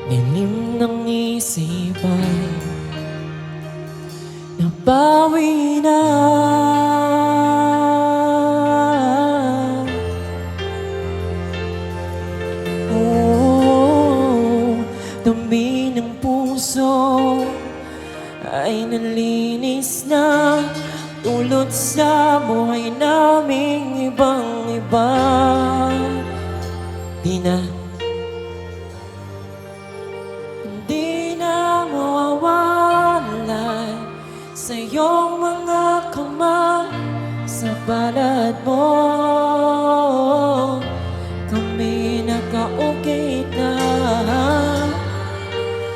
Nilim ng isipan, nabawi na. Dumi ng puso ay nalinis na, dulot sa buhay naming ibang-iba. Hindi na mawawala sa iyong mga kamay, sa balad mo kami nakaukit na.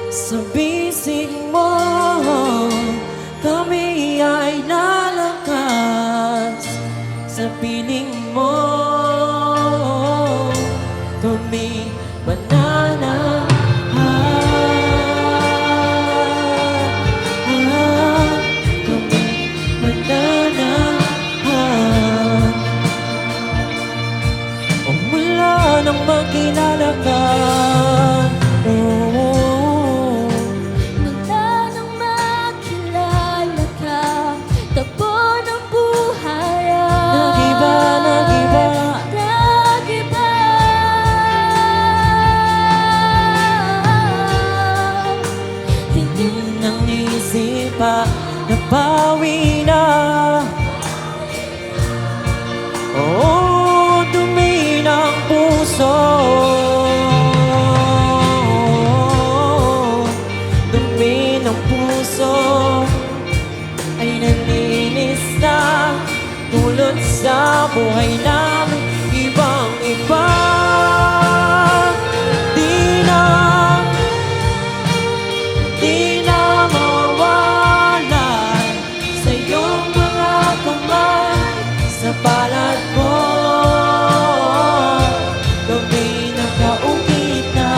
Sa bisig mo, kami ay lalakas. Sa piling mo, kami banana. Kami banana. O mula nang magkilala ka, nabawi na. Oh, dumi ng puso, dumi ng puso ay nalinis na, dulot sa buhay namin ibang-iba. Sa palad mo, kami nakaukit na.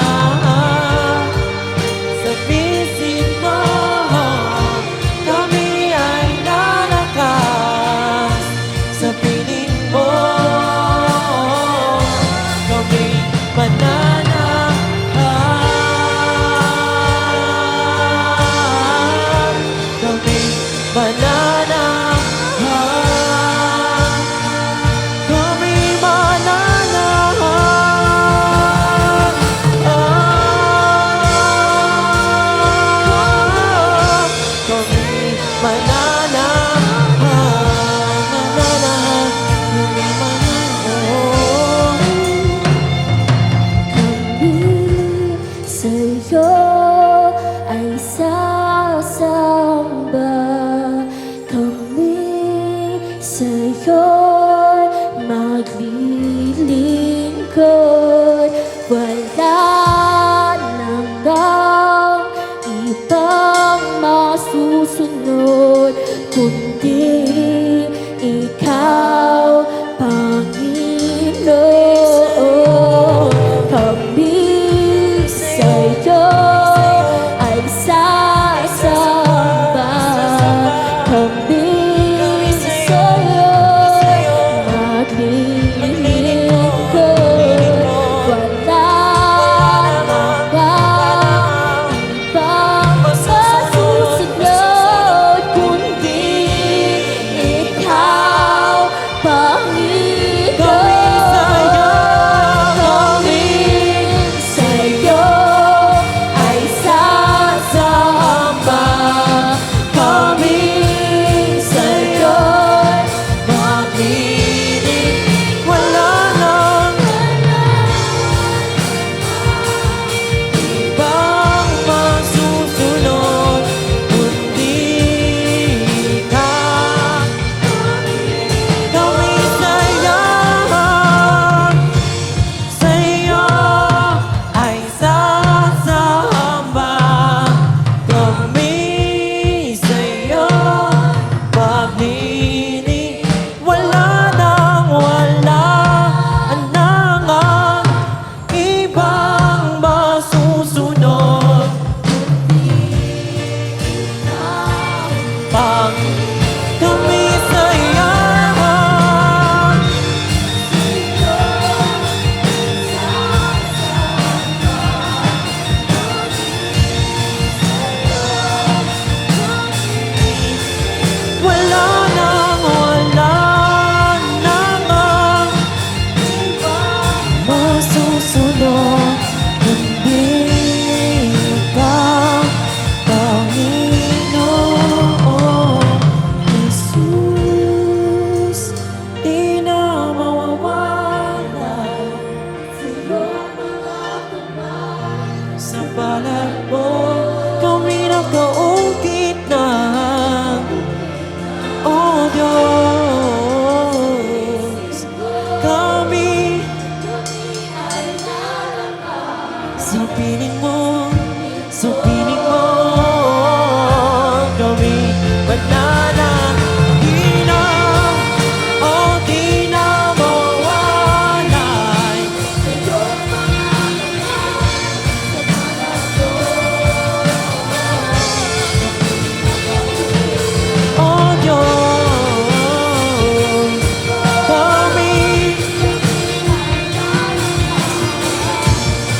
Sa bisig mo, kami ay lalakas. Sa piling mo, kami sa piling mo, sa piling mo, kami mananatilang o di na mawalay. Oh Diyos, kami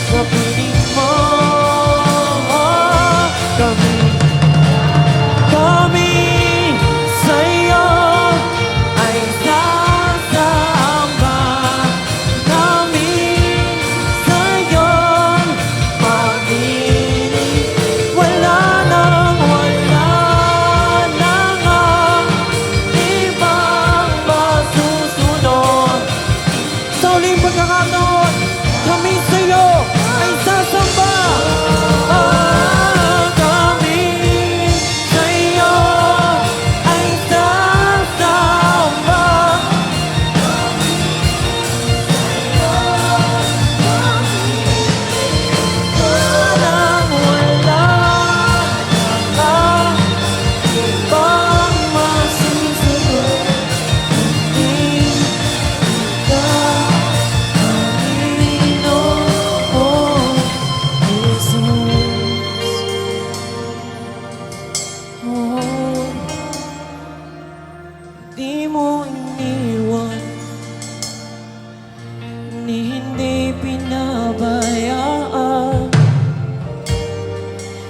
sa piling mo, kami sa'yo ay sasamba. Kami sa'yo mag-ibig. Wala nang ibang masusunod. Sa uling pagkakataon, kami sa'yo ay sasamba. Kami sa'yo ay sasamba. Walang ibang masusunod. Hindi ka Panginoon Jesus. Oh, di mo iniwan, ni hindi pinabayaan.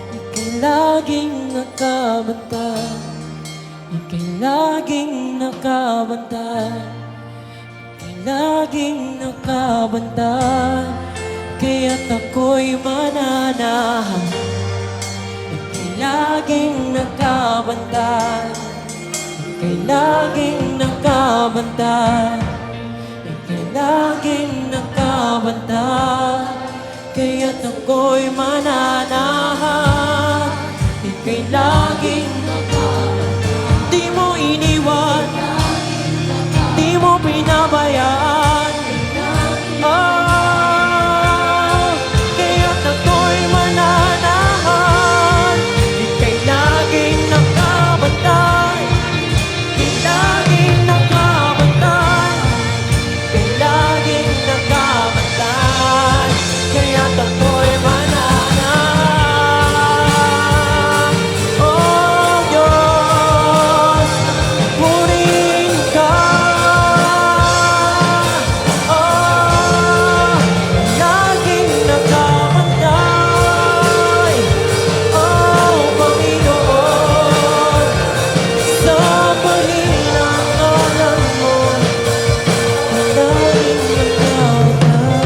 Ika'y laging nakabantay, ika'y laging nakabantay, ika'y laging nakabantay. Kaya't ako'y mananahan, ika'y laging nakabantay, ika'y laging nakabantay, ika'y laging nakabantay. Kaya't ako'y mananahan, ika'y laging nakabantay. Di mo iniwan, di mo pinabayaan. Kaya't ako'y mananahan, ika'y laging nakabantay, ika'y laging nakabantay, ika'y laging nakabantay. Kaya't ako'y mananahan. Oh Diyos, purihin ka. Laging nakabantay. Oh Panginoon, sa pahinangalan mo, laging nakabantay.